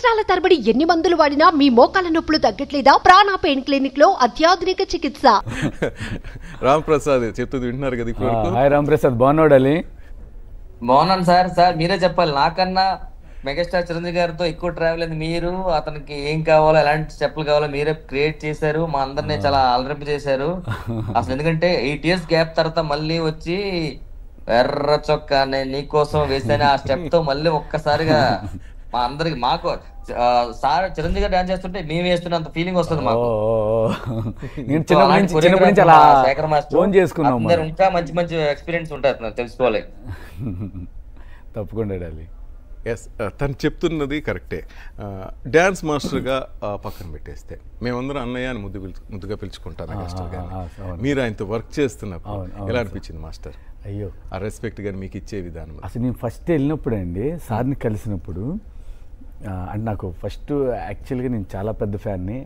సంవత్సరాల తరబడి ఎన్ని మందులు వాడినా మీ మోకాల నొప్పులు తగ్గట్లేదా? ప్రాణ పెయిన్ క్లినిక్ లో అత్యాధునిక చికిత్స. రామ్ ప్రసాద్ చెప్తుంది వింటున్నారు కదా ఇప్పుడు. హాయ్ రామ్ ప్రసాద్, బాగున్నాడు? బాగున్నాను సార్. మీరే చెప్పాలి, నాకన్నా మెగాస్టార్ చిరంజీవి గారితో ఎక్కువ ట్రావెల్ అయింది మీరు. అతనికి ఏం కావాలో, ఎలాంటి చెప్పులు కావాలో మీరే క్రియేట్ చేశారు. మా అందరినీ చాలా అలరింప చేశారు అసలు. ఎందుకంటే 8 years గ్యాప్ తర్వాత మళ్ళీ వచ్చి ఎర్ర చొక్కా నేను నీకోసం వేసాను ఆ స్టెప్ తో మళ్ళీ ఒక్కసారిగా మా అందరికి, మాకు సార్ చిరంజీవి గారు డాన్స్ చేస్తుంటే మేము వేస్తున్నంత ఫీలింగ్ వస్తుంది మాకు. ఇంకా మంచి మంచి ఎక్స్పీరియన్స్ ఉంటాయి, తెలుసుకోవాలి. తప్పకుండా. ఎస్, తను చెప్తున్నది కరెక్టే. డ్యాన్స్ మాస్టర్గా పక్కన పెట్టేస్తే మేమందరం అన్నయ్య అని ముద్దుగా పిలుచుకుంటాను మాస్టర్ గారిని. మీరు ఆయనతో వర్క్ చేస్తున్నప్పుడు ఎలా అనిపించింది మాస్టర్? అయ్యో, ఆ రెస్పెక్ట్ గాని మీకు ఇచ్చే విధానం. అసలు నేను ఫస్ట్ వెళ్ళినప్పుడు అండి, సార్ని కలిసినప్పుడు, అంటే నాకు ఫస్ట్ యాక్చువల్గా నేను చాలా పెద్ద ఫ్యాన్ని.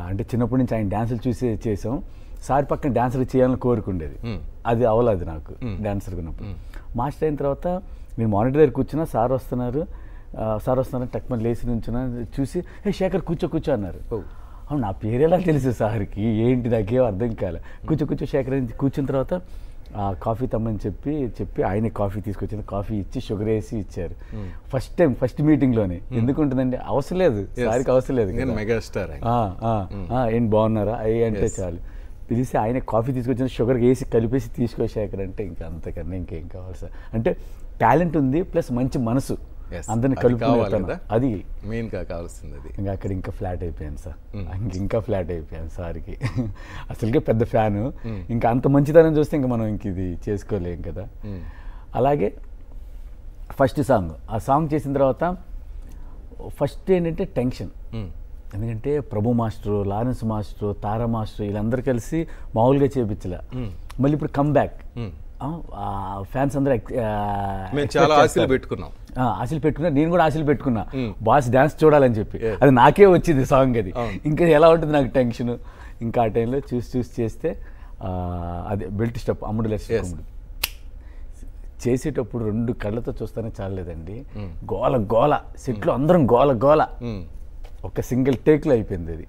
అంటే చిన్నప్పటి నుంచి ఆయన డ్యాన్సులు చూసి చేసాం. సార్ పక్కన డ్యాన్సులు చేయాలని కోరుకుండేది, అది అవలేదు నాకు డ్యాన్సర్ ఉన్నప్పుడు. మాస్టర్ అయిన తర్వాత నేను మానిటర్ దగ్గర కూర్చున్నా, సార్ వస్తున్నారు టక్మని లేచి నుంచున్నా, చూసి హే శేఖర్ కూర్చో అన్నారు. అవును, నా పేరు ఎలా తెలుసు సార్కి, ఏంటి నాకేం అర్థం కాలే. కూర్చో శేఖర్ అని కూర్చున్న తర్వాత కాఫీ తమ్మని చెప్పి ఆయన కాఫీ తీసుకొచ్చారు. కాఫీ ఇచ్చి షుగర్ వేసి ఇచ్చారు. ఫస్ట్ మీటింగ్లోనే. ఎందుకుంటుందండి, అవసరం లేదు సార్కి, అవసరం లేదు. మెగాస్టార్ ఏంటి బాగున్నారా అయ్యి అంటే చాలు. పిలిచి ఆయన కాఫీ తీసుకొచ్చిన షుగర్ వేసి కలిపేసి తీసుకోశాకర్ అంటే ఇంకా అంతకన్నా ఇంకేం కావాలి సార్. అంటే టాలెంట్ ఉంది, ప్లస్ మంచి మనసు, అందరిని కలుపుకోవాలి, అది మెయిన్గా కావాల్సింది. ఇంకా అక్కడ ఇంకా ఫ్లాట్ అయిపోయాను సార్, ఇంకా ఫ్లాట్ అయిపోయాను సార్కి. అసలుకే పెద్ద ఫ్యాను, ఇంకా అంత మంచితనం చూస్తే ఇంకా మనం ఇంక ఇది చేసుకోలేం కదా. అలాగే ఫస్ట్ సాంగ్, ఆ సాంగ్ చేసిన తర్వాత ఫస్ట్ ఏంటంటే టెన్షన్. ఎందుకంటే ప్రభు మాస్టరు, లారెన్స్ మాస్టరు, తారా మాస్టరు వీళ్ళందరూ కలిసి మామూలుగా చేయించలే. మళ్ళీ ఇప్పుడు కమ్ బ్యాక్, ఫ్యాన్స్ అందరూ చాలా ఆశలు పెట్టుకున్నా, నేను కూడా ఆశలు పెట్టుకున్నా బాస్ డాన్స్ చూడాలని చెప్పి. అది నాకే వచ్చింది సాంగ్, అది ఇంకా ఎలా ఉంటుంది నాకు టెన్షన్. ఇంకా ఆ టైంలో చూసి చేస్తే అదే బెల్ట్ స్టెప్ అమ్ముడు లెఫ్ట్ చేసేటప్పుడు 2 కళ్ళతో చూస్తానే చాలేదండి. గోల సెట్లో అందరం గోల. ఒక సింగిల్ టేక్లో అయిపోయింది అది.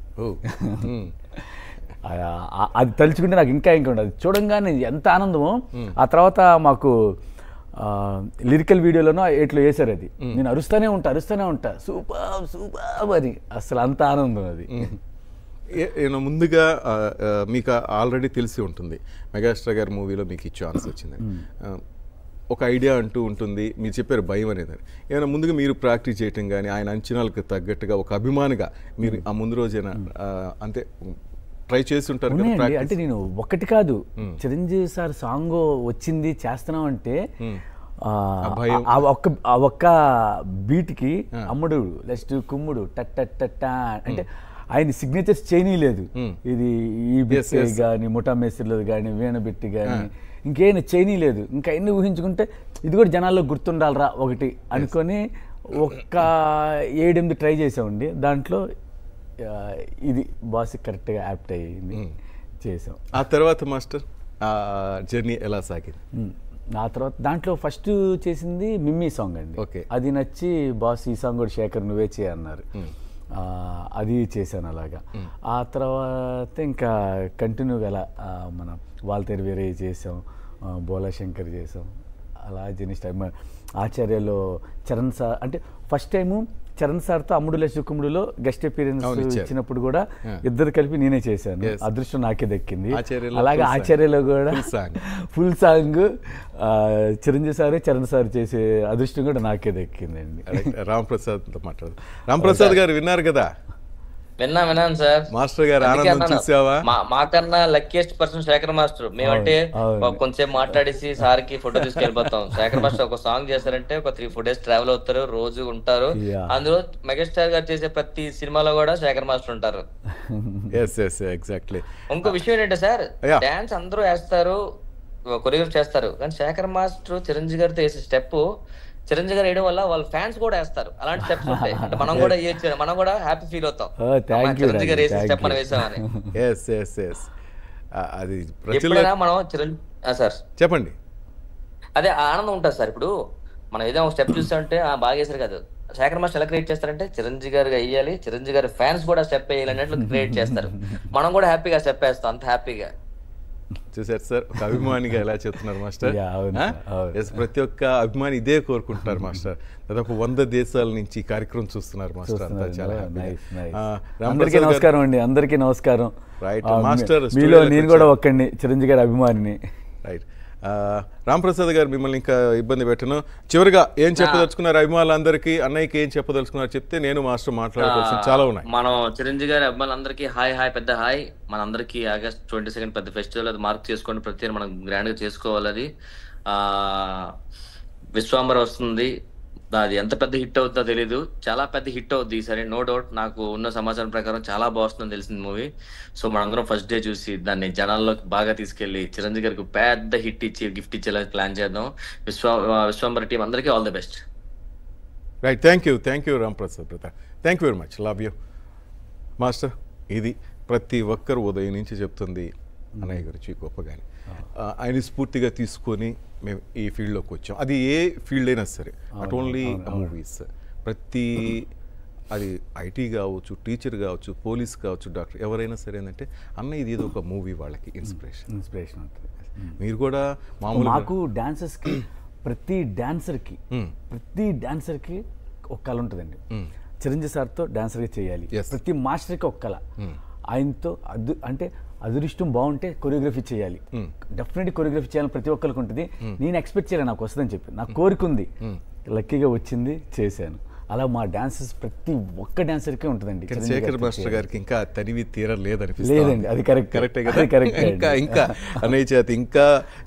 అది తలుచుకుంటే నాకు ఇంకా ఉండదు. చూడంగానే ఎంత ఆనందమో. ఆ తర్వాత మాకు లిరికల్ వీడియోలోనో ఎట్లా వేశారు అది. నేను అరుస్తూనే ఉంటా సూపర్ అని. అసలు అంత ఆనందం అది. ముందుగా మీకు ఆల్రెడీ తెలిసి ఉంటుంది మెగాస్టార్ గారి మూవీలో మీకు ఈ ఛాన్స్ వచ్చింది. ఒక ఐడియా అంటూ ఉంటుంది, మీరు చెప్పారు భయం అనేది. ఏమైనా ముందుగా మీరు ప్రాక్టీస్ చేయటం కానీ, ఆయన అంచనాలకు తగ్గట్టుగా ఒక అభిమానిగా మీరు ఆ ముందు రోజైనా అంతే ట్రై చేసి ఉంటారు కదా? అంటే నేను ఒకటి కాదు, చిరంజీవి సార్ సాంగ్ వచ్చింది చేస్తున్నాం అంటే ఆ ఒక్క బీట్కి అమ్ముడు నెక్స్ట్ కుమ్ముడు టట్ అంటే ఆయన సిగ్నేచర్స్ చేయనీయలేదు. ఇది ఈ బిట్టి కానీ, ముఠా మేస్త్రిలో కానీ, వీణబెట్టి కానీ ఇంకేమైనా చేయనీయలేదు. ఇంకా ఎన్ని ఊహించుకుంటే ఇది కూడా జనాల్లో గుర్తుండాలరా ఒకటి అనుకొని ఒక్క 7-8 ట్రై చేసామండి. దాంట్లో ఇది బాస్ కరెక్ట్గా యాప్ట్ అయ్యింది, చేసాం. ఆ తర్వాత మాస్టర్ జర్నీ ఎలా సాగింది? ఆ తర్వాత దాంట్లో ఫస్ట్ చేసింది మిమ్మీ సాంగ్ అండి. అది నచ్చి బాస్ ఈ సాంగ్ కూడా శేఖర్ నువ్వే చేయన్నారు, అది చేశాను అలాగా. ఆ తర్వాత ఇంకా కంటిన్యూగా అలా మనం వాల్తేరు వేరే చేసాం, బోలా శంకర్ చేసాం, అలా జర్నీ స్టైల్. ఆచార్యలో చరణ్ సార్ అంటే ఫస్ట్ టైము చరణ్ సార్తో అమ్ముడు లెస్ కుమ్ముడులో గెస్ట్ అపీరెన్స్ ఇచ్చినప్పుడు కూడా ఇద్దరు కలిపి నేనే చేశాను. అదృష్టం నాకే దక్కింది. అలాగే ఆచార్యలో కూడా full song Chiranjeevi sir, Charan sir చేసే అదృష్టం కూడా నాకే దక్కిందండి. రామ్ ప్రసాద్ గారు విన్నారు కదా? విన్నాను సార్. మాస్టర్ గారు ఆనందం చూసావా? మాకన్నా లక్కీయెస్ట్ పర్సన్ శేఖర్ మాస్టర్. మేమంటే కొంచెం మాట్లాడేసి సార్కి ఫోటో తీసుకెళ్ళిపోతాం. శేఖర్ మాస్టర్ ఒక సాంగ్ చేశారంటే ఒక 3-4 days ట్రావెల్ అవుతారు, రోజు ఉంటారు. అందులో మెగాస్టార్ గారు చేసే ప్రతి సినిమాలో కూడా శేఖర్ మాస్టర్ ఉంటారు. ఇంకో విషయం ఏంటంటే సార్, డాన్స్ అందరూ వేస్తారు, కొరియోగ్రాఫ్ చేస్తారు, కానీ శేఖర్ మాస్టర్ చిరంజీవి గారితో వేసే స్టెప్ చిరంజీవి గారు వేయడం వల్ల వాళ్ళ ఫ్యాన్స్ కూడా వేస్తారు. అలాంటి స్టెప్స్ ఉంటాయి. అంటే మనం కూడా హ్యాపీ ఫీల్ అవుతాం, చిరంజీవి గారు వేసే స్టెప్ మనం వేసామని. అది ఎప్పుడైనా మనం సార్ చెప్పండి, అదే ఆనందం ఉంటుంది సార్. ఇప్పుడు మనం ఏదో ఒక స్టెప్ చూస్తుంటే బాగా వేసారు కాదు, శేఖర్ మాస్టర్ ఎలా క్రియేట్ చేస్తారంటే చిరంజీవి గారు వేయాలి, చిరంజీవి గారి ఫ్యాన్స్ కూడా స్టెప్ వేయాలి అన్నట్లు క్రియేట్ చేస్తారు. మనం కూడా హ్యాపీగా స్టెప్ వేస్తాం, అంత హ్యాపీగా. చూసారు సార్, ఒక అభిమానిగా ఎలా చెప్తున్నారు మాస్టర్. ప్రతి ఒక్క అభిమాని ఇదే కోరుకుంటున్నారు మాస్టర్. దాదాపు 100 దేశాల నుంచి ఈ కార్యక్రమం చూస్తున్నారు మాస్టర్. అంతా చాలా అందరికీ నమస్కారం అండి, అందరికీ నమస్కారం. రైట్ మాస్టర్, మీలో నేను కూడా ఒక్కడిని చిరంజీవి గారి అభిమానిని. రైట్ రాంప్రసాద్ గారు, మిమ్మల్ని ఇంకా ఇబ్బంది పెట్టను. చివరిగా ఏం చెప్పదలుచుకున్నారు అభిమానులందరికీ, అన్నయ్యకి ఏం చెప్పదలుచుకున్నారు చెప్తే నేను మాస్టర్ మాట్లాడుకోవాల్సిన చాలా ఉన్నాయి. మనం చిరంజీవి గారి అభిమానులందరికీ హాయ్ హాయ్, పెద్ద హాయ్. మనందరికీ ఆగస్ట్ 22 పెద్ద ఫెస్టివల్, అది మార్క్ చేసుకోండి. ప్రతి మనం గ్రాండ్ గా చేసుకోవాలి. అది విశ్వాంబర వస్తుంది, అది ఎంత పెద్ద హిట్ అవుతుందో తెలీదు, చాలా పెద్ద హిట్ అవుద్ది ఈసారి, నో డౌట్. నాకు ఉన్న సమాచారం ప్రకారం చాలా బాగుంటుందని తెలిసింది మూవీ. సో మనందరం ఫస్ట్ డే చూసి దాన్ని జనాల్లోకి బాగా తీసుకెళ్లి చిరంజీవి గారికి పెద్ద హిట్ ఇచ్చి గిఫ్ట్ ఇచ్చేలా ప్లాన్ చేద్దాం. విశ్వాంబర టీం అందరికీ all the best. Right, thank you Ramprasad Pratap, thank you very much, love you master. ఇది ప్రతి ఒక్కరు ఉదయం నుంచి చెప్తుంది అన్నయ్య గురించి గొప్పగాని. ఆయన స్ఫూర్తిగా తీసుకొని మేము ఈ ఫీల్డ్లోకి వచ్చాం. అది ఏ ఫీల్డ్ అయినా సరే, నాట్ ఓన్లీ మూవీస్, ప్రతి అది ఐటీ కావచ్చు, టీచర్ కావచ్చు, పోలీస్ కావచ్చు, డాక్టర్, ఎవరైనా సరే ఏంటంటే అన్న ఇది ఏదో ఒక మూవీ వాళ్ళకి ఇన్స్పిరేషన్ ఉంటుంది. మీరు కూడా మామూలు మాకు డాన్సర్స్కి ప్రతి డాన్సర్కి ఒక కళ ఉంటుందండి. చిరంజీవి సార్తో డాన్సర్గా చేయాలి, ప్రతి మాస్టర్కి ఒక కళ. ఆయనతో అంటే అదృష్టం బాగుంటే కొరియోగ్రఫీ చేయాలి, డెఫినెట్లీ కొరియోగ్రఫీ చేయాలని ప్రతి ఒక్కరికి ఉంటుంది. నేను ఎక్స్పెక్ట్ చేయలేదు నాకు వస్తుందని చెప్పి, నాకు కోరిక ఉంది, లక్కీగా వచ్చింది, చేశాను. అలా మా డాన్సర్స్ ప్రతి ఒక్క డాన్సర్కే ఉంటుందండి. శేఖర్ మాస్టర్ గారికి ఇంకా తనివి తీరలేదనిపిస్తుంది. లేదండి, అది కరెక్టే కదా. ఇంకా అన్నయ్య చేత ఇంకా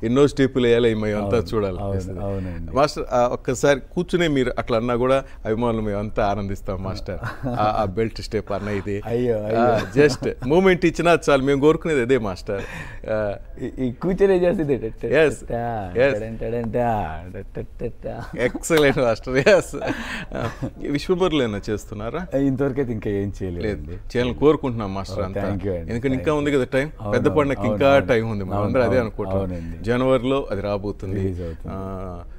ఎన్నో స్టెప్పులు వేయాలి, మేమంతా చూడాలి. మాస్టర్ ఒక్కసారి కూర్చునే మీరు అట్లా అన్నా కూడా అభిమానులు మేమంతా ఆనందిస్తాం మాస్టర్. ఆ బెల్ట్ స్టెప్ అన్నయ్యది జస్ట్ మూమెంట్ ఇచ్చినా చాలు, మేము కోరుకునేది అదే మాస్టర్. ఈ కూర్చొని చేస్తుంది ఎక్సలెంట్ మాస్టర్. విశ్వభర్లు ఏమైనా చేస్తున్నారా? ఇంతవరకు అయితే ఇంకా ఏం చేయలేదు, చేయాలని కోరుకుంటున్నాం మాస్టర్ అంతా. ఎందుకంటే ఇంకా ఉంది కదా టైం, పెద్ద పండుగకి ఇంకా టైం ఉంది. మనం అందరూ అదే అనుకుంటాం, జనవరిలో అది రాబోతుంది.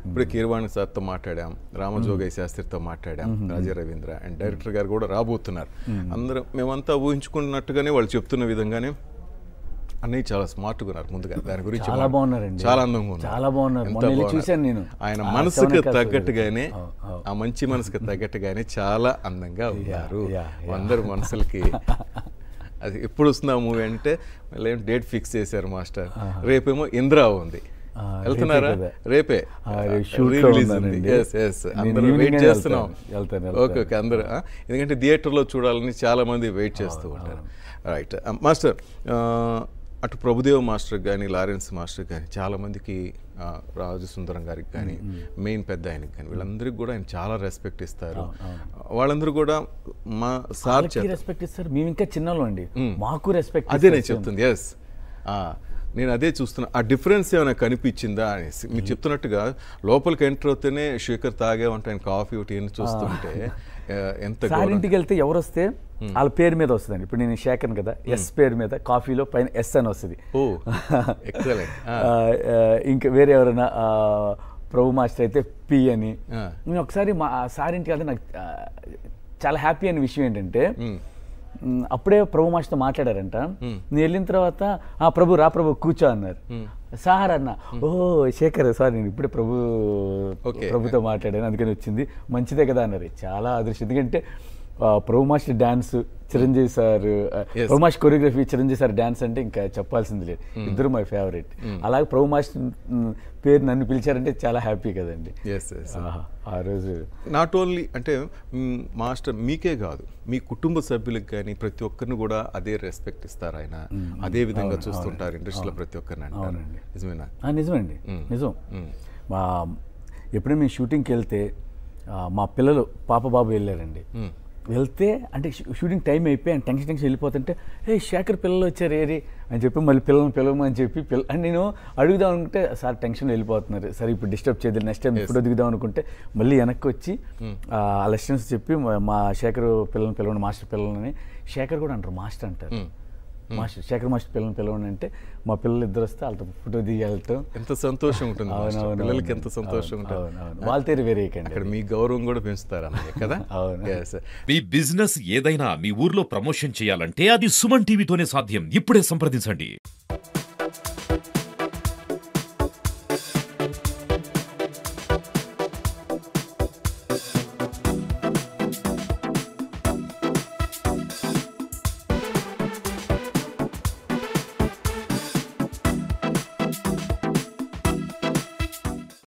ఇప్పుడే కీరవాణి సార్తో మాట్లాడాం, రామజోగయ్య శాస్త్రితో మాట్లాడాం, రాజా రవీంద్ర అండ్ డైరెక్టర్ గారు కూడా రాబోతున్నారు. అందరం మేమంతా ఊహించుకున్నట్టుగానే వాళ్ళు చెప్తున్న విధంగానే అన్నయ్య చాలా స్మార్ట్గా ఉన్నారు. ముందుగా దాని గురించి చాలా బాగున్నారండి, చాలా అందంగా ఉన్నారు, చాలా బాగున్నారు. చూశాను నేను. ఆయన మనసుకు తగ్గట్టుగానే, ఆ మంచి మనసుకు తగ్గట్టుగానే చాలా అందంగా ఉన్నారు. అందరు మనసులకి అది ఎప్పుడు వస్తుంది ఆ మూవీ అంటే మళ్ళీ డేట్ ఫిక్స్ చేశారు మాస్టర్. రేపేమో ఇంద్రా ఉంది, వెళ్తున్నారా? రేపే రిలీజ్ ఉంది. అందరూ వెయిట్ చేస్తున్నాం. ఓకే, అందరూ ఎందుకంటే థియేటర్లో చూడాలని చాలా మంది వెయిట్ చేస్తూ ఉంటారు. రైట్ మాస్టర్, అటు ప్రభుదేవ్ మాస్టర్ కానీ, లారెన్స్ మాస్టర్ కానీ, చాలామందికి, రాజసుందరం గారికి కానీ, మెయిన్ పెద్ద ఆయనకి కానీ, వీళ్ళందరికీ కూడా ఆయన చాలా రెస్పెక్ట్ ఇస్తారు. వాళ్ళందరూ కూడా మా సార్ రెస్పెక్ట్ ఇస్తారు. మేము ఇంకా చిన్నలో అండి, మాకు రెస్పెక్ట్. అదే నేను చెప్తుంది. ఎస్, నేను అదే చూస్తున్నా. ఆ డిఫరెన్స్ ఏమైనా కనిపించిందా అనేసి మీరు చెప్తున్నట్టుగా లోపలికి ఎంటర్ అవుతేనే శేఖర్ తాగే ఉంటాయి, ఆయన కాఫీ ఒకటి చూస్తుంటే ఎంత. ఇంటికి వెళ్తే ఎవరు వస్తే వాళ్ళ పేరు మీద వస్తుందండి. ఇప్పుడు నేను శేఖర్ కదా, ఎస్ పేరు మీద కాఫీలో పైన ఎస్ అని వస్తుంది. ఇంకా వేరే ఎవరైనా ప్రభు మాస్టర్ అయితే పి అని. నేను ఒకసారి మా సార్ ఇంటికి వెళ్తే నాకు చాలా హ్యాపీ అనే విషయం ఏంటంటే, అప్పుడే ప్రభు మాస్టర్తో మాట్లాడారంట. నేను వెళ్ళిన తర్వాత ప్రభు రా ప్రభు కూర్చో అన్నారు. సార్ అన్న, ఓహో శేఖర్ సార్, నేను ఇప్పుడే ప్రభుతో మాట్లాడాను అందుకని వచ్చింది, మంచిదే కదా అన్నారు. చాలా అదృష్టం, ఎందుకంటే Prabhu master dance, Chiranjeevi sir Prabhu master choreography, Chiranjeevi sir dance అంటే ఇంకా చెప్పాల్సింది లేదు. ఇద్దరు మై ఫేవరెట్. అలాగే ప్రభు మాస్టర్ పేరు నన్ను పిలిచారంటే చాలా హ్యాపీ కదండి. ఆ రోజు నాట్ ఓన్లీ అంటే మాస్టర్ మీకే కాదు, మీ కుటుంబ సభ్యులకు కానీ ప్రతి ఒక్కరిని కూడా అదే రెస్పెక్ట్ ఇస్తారు ఆయన, అదే విధంగా చూస్తుంటారు ఇండస్ట్రీలో ప్రతి ఒక్కరిని. అవునండి, నిజమేనా? నిజమండి, నిజం. ఎప్పుడైనా మేము షూటింగ్కి వెళ్తే మా పిల్లలు పాప బాబు వెళ్ళారండి. వెళ్తే అంటే షూటింగ్ టైం అయిపోయి ఆయన టెన్షన్ వెళ్ళిపోతుంటే, శేఖర్ పిల్లలు వచ్చారు ఏరి అని చెప్పి మళ్ళీ పిల్లల్ని పిలవమని చెప్పి అని నేను అడుగుదాం అనుకుంటే, సార్ టెన్షన్ వెళ్ళిపోతున్నారు, సరే ఇప్పుడు డిస్టర్బ్ చేయదు, నెక్స్ట్ టైం ఇప్పుడు దిగుదాం అనుకుంటే మళ్ళీ వెనక్కి వచ్చి ఆ లెసన్స్ చెప్పి మా శేఖర్ పిల్లల్ని పిలవండి, మాస్టర్ పిల్లలని. శేఖర్ కూడా అంటారు మాస్టర్ అంటారు. మాస్టర్ శేఖర్ మాస్టర్ పిల్లల్ని పిలవండి అంటే మా పిల్లలు ఇద్దరు వస్తే వాళ్ళతో ఫోటో దిగలటం. ఎంత సంతోషం ఉంటుంది మాస్టర్. పిల్లలకి ఎంత సంతోషం ఉంటుంది. వాళ్ళ తీరు వేరే కండి. అక్కడ మీ గౌరవం కూడా పెంచుతారు అన్నయ్య కదా. అవును. మీ బిజినెస్ ఏదైనా మీ ఊర్లో ప్రమోషన్ చేయాలంటే అది సుమన్ టీవీతోనే సాధ్యం. ఇప్పుడే సంప్రదించండి.